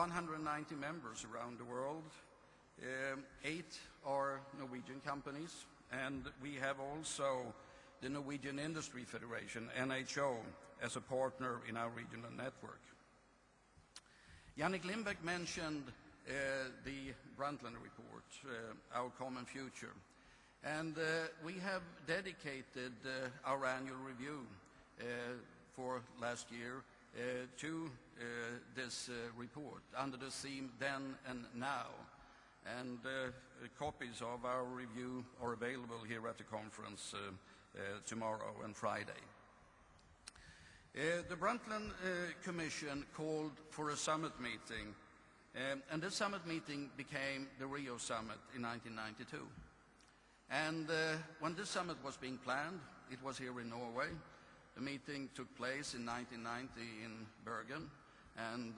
190 members around the world. 8 are Norwegian companies, and we have also the Norwegian Industry Federation, NHO, as a partner in our regional network. Jannik Lindbäck mentioned the Brundtland report, Our Common Future. And we have dedicated our annual review for last year to this report under the theme Then and Now. And copies of our review are available here at the conference tomorrow and Friday. The Brundtland Commission called for a summit meeting, and this summit meeting became the Rio Summit in 1992. And when this summit was being planned, it was here in Norway. The meeting took place in 1990 in Bergen, and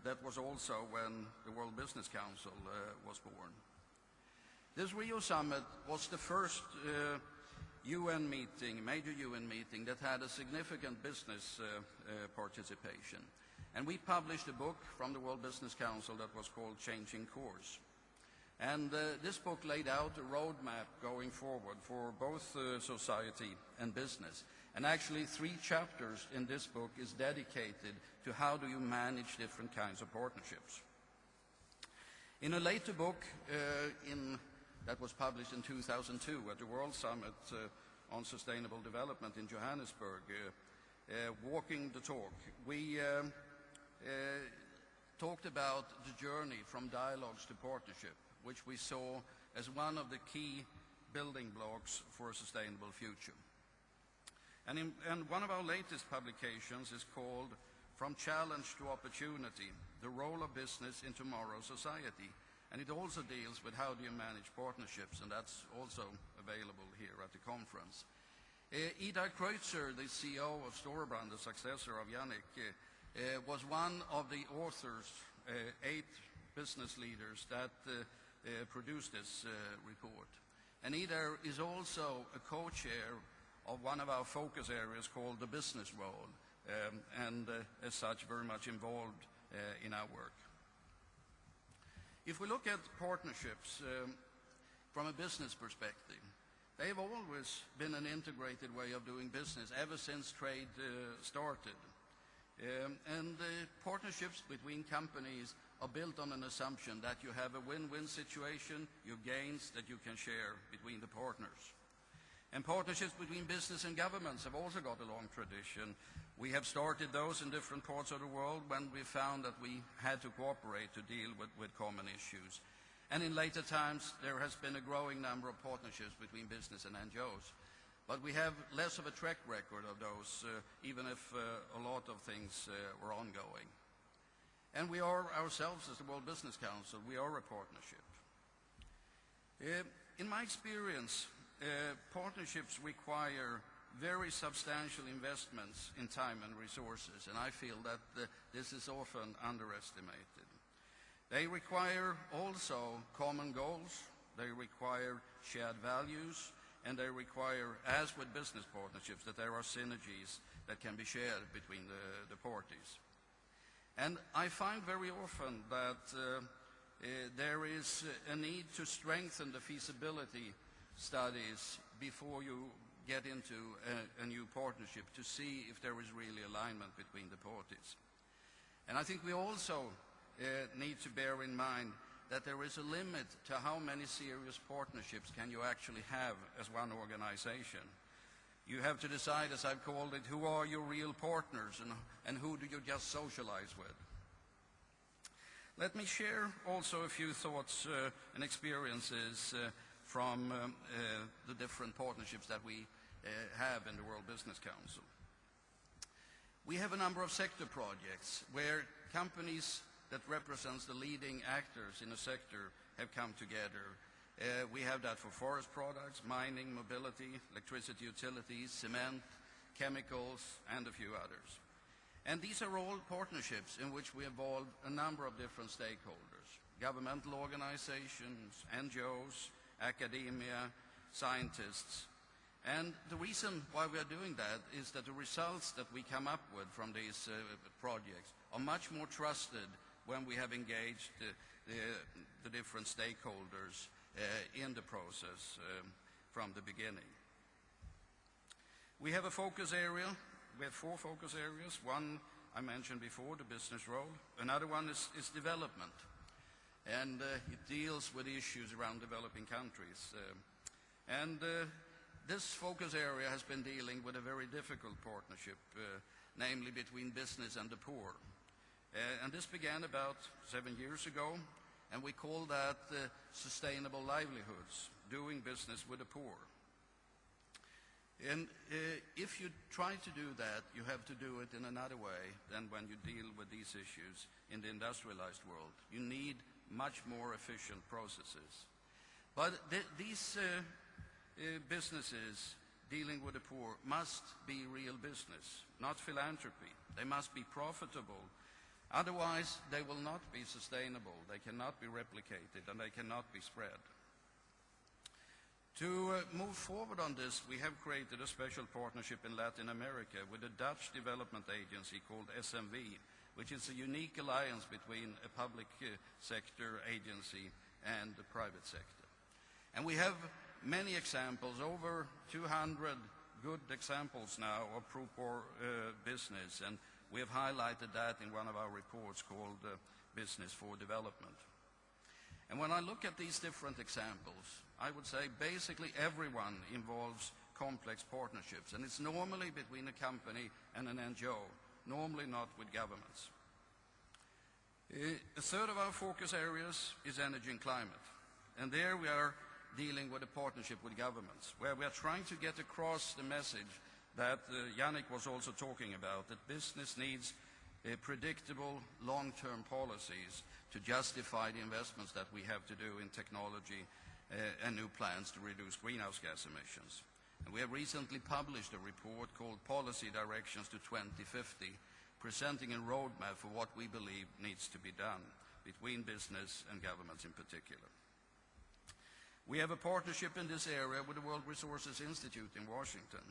that was also when the World Business Council was born. This Rio Summit was the first UN meeting, major UN meeting, that had a significant business participation. And we published a book from the World Business Council that was called Changing Course. And this book laid out a roadmap going forward for both society and business. And actually 3 chapters in this book is dedicated to how do you manage different kinds of partnerships. In a later book that was published in 2002 at the World Summit on Sustainable Development in Johannesburg, Walking the Talk, we talked about the journey from dialogues to partnership, which we saw as one of the key building blocks for a sustainable future. And one of our latest publications is called From Challenge to Opportunity, the Role of Business in Tomorrow's Society. And it also deals with how do you manage partnerships, and that's also available here at the conference. Ida Kreutzer, the CEO of Storebrand, the successor of Jannik, was one of the authors, 8 business leaders that produced this report. And Ida is also a co-chair of one of our focus areas called the business role, and as such very much involved in our work. If we look at partnerships from a business perspective, they've always been an integrated way of doing business ever since trade started. Partnerships between companies are built on an assumption that you have a win-win situation, you gains that you can share between the partners. And partnerships between business and governments have also got a long tradition. We have started those in different parts of the world when we found that we had to cooperate to deal with common issues. And in later times, there has been a growing number of partnerships between business and NGOs. But we have less of a track record of those, even if a lot of things were ongoing. And we are ourselves, as the World Business Council, we are a partnership. In my experience, partnerships require very substantial investments in time and resources, and I feel that this is often underestimated. They require also common goals, they require shared values, and they require, as with business partnerships, that there are synergies that can be shared between the parties. And I find very often that there is a need to strengthen the feasibility studies before you get into a new partnership to see if there is really alignment between the parties. And I think we also need to bear in mind that there is a limit to how many serious partnerships can you actually have as one organization. You have to decide, as I've called it, who are your real partners and who do you just socialize with. Let me share also a few thoughts and experiences from the different partnerships that we have in the World Business Council. We have a number of sector projects where companies that represents the leading actors in a sector have come together. We have that for forest products, mining, mobility, electricity utilities, cement, chemicals, and a few others. And these are all partnerships in which we involve a number of different stakeholders: governmental organizations, NGOs, academia, scientists. And the reason why we are doing that is that the results that we come up with from these projects are much more trusted when we have engaged the different stakeholders in the process from the beginning. We have a focus area. We have 4 focus areas. One I mentioned before, the business role. Another one is development. And it deals with issues around developing countries. This focus area has been dealing with a very difficult partnership, namely between business and the poor. And this began about 7 years ago, and we call that Sustainable Livelihoods, doing business with the poor. And if you try to do that, you have to do it in another way than when you deal with these issues in the industrialized world. You need much more efficient processes. But these businesses dealing with the poor must be real business, not philanthropy. They must be profitable. Otherwise, they will not be sustainable. They cannot be replicated, and they cannot be spread. To move forward on this, we have created a special partnership in Latin America with a Dutch development agency called SMV, which is a unique alliance between a public sector agency and the private sector. And we have many examples, over 200 good examples now of pro-poor business, and we have highlighted that in one of our reports called Business for Development. And when I look at these different examples, I would say basically everyone involves complex partnerships, and it's normally between a company and an NGO, normally not with governments. A third of our focus areas is energy and climate, and there we are dealing with a partnership with governments, where we are trying to get across the message that Yannick was also talking about, that business needs predictable long-term policies to justify the investments that we have to do in technology and new plans to reduce greenhouse gas emissions. And we have recently published a report called Policy Directions to 2050, presenting a roadmap for what we believe needs to be done between business and governments in particular. We have a partnership in this area with the World Resources Institute in Washington,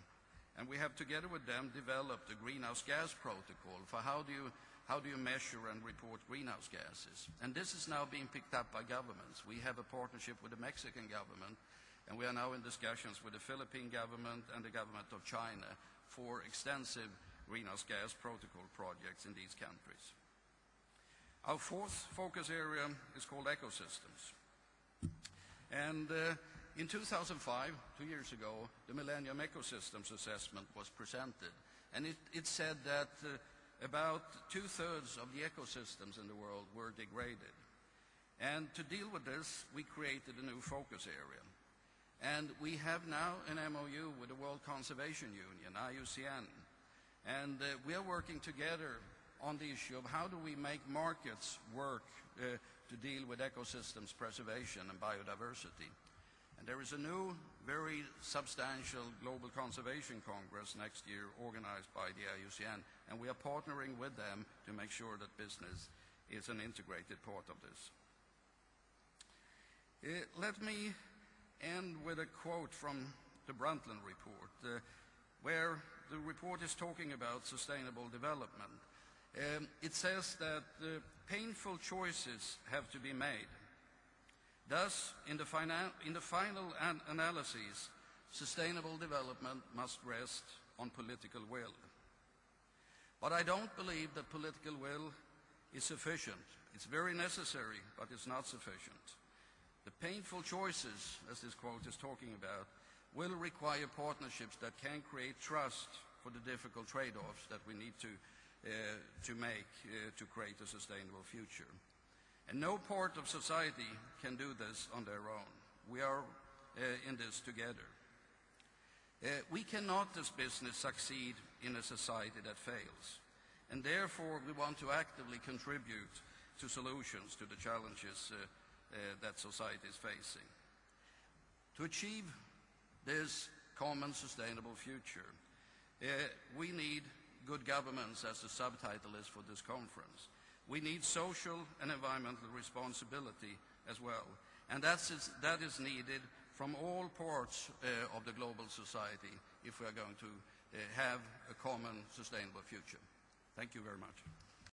and we have together with them developed a greenhouse gas protocol for how do you measure and report greenhouse gases. And this is now being picked up by governments. We have a partnership with the Mexican government, and we are now in discussions with the Philippine government and the government of China for extensive greenhouse gas protocol projects in these countries. Our 4th focus area is called ecosystems. And in 2005, 2 years ago, the Millennium Ecosystems Assessment was presented, and it said that about 2/3 of the ecosystems in the world were degraded. And to deal with this, we created a new focus area. And we have now an MOU with the World Conservation Union, IUCN, and we are working together on the issue of how do we make markets work to deal with ecosystems preservation and biodiversity. And there is a new, very substantial Global Conservation Congress next year organized by the IUCN, and we are partnering with them to make sure that business is an integrated part of this. Let me end with a quote from the Brundtland report, where the report is talking about sustainable development. It says that painful choices have to be made. Thus, in the final analysis, sustainable development must rest on political will. But I don't believe that political will is sufficient. It's very necessary, but it's not sufficient. The painful choices, as this quote is talking about, will require partnerships that can create trust for the difficult trade-offs that we need to make to create a sustainable future. And no part of society can do this on their own. We are in this together. We cannot, as business, succeed in a society that fails. And therefore, we want to actively contribute to solutions to the challenges that society is facing. To achieve this common sustainable future, we need good governments, as the subtitle is for this conference. We need social and environmental responsibility as well. And that is needed from all parts of the global society if we are going to have a common sustainable future. Thank you very much.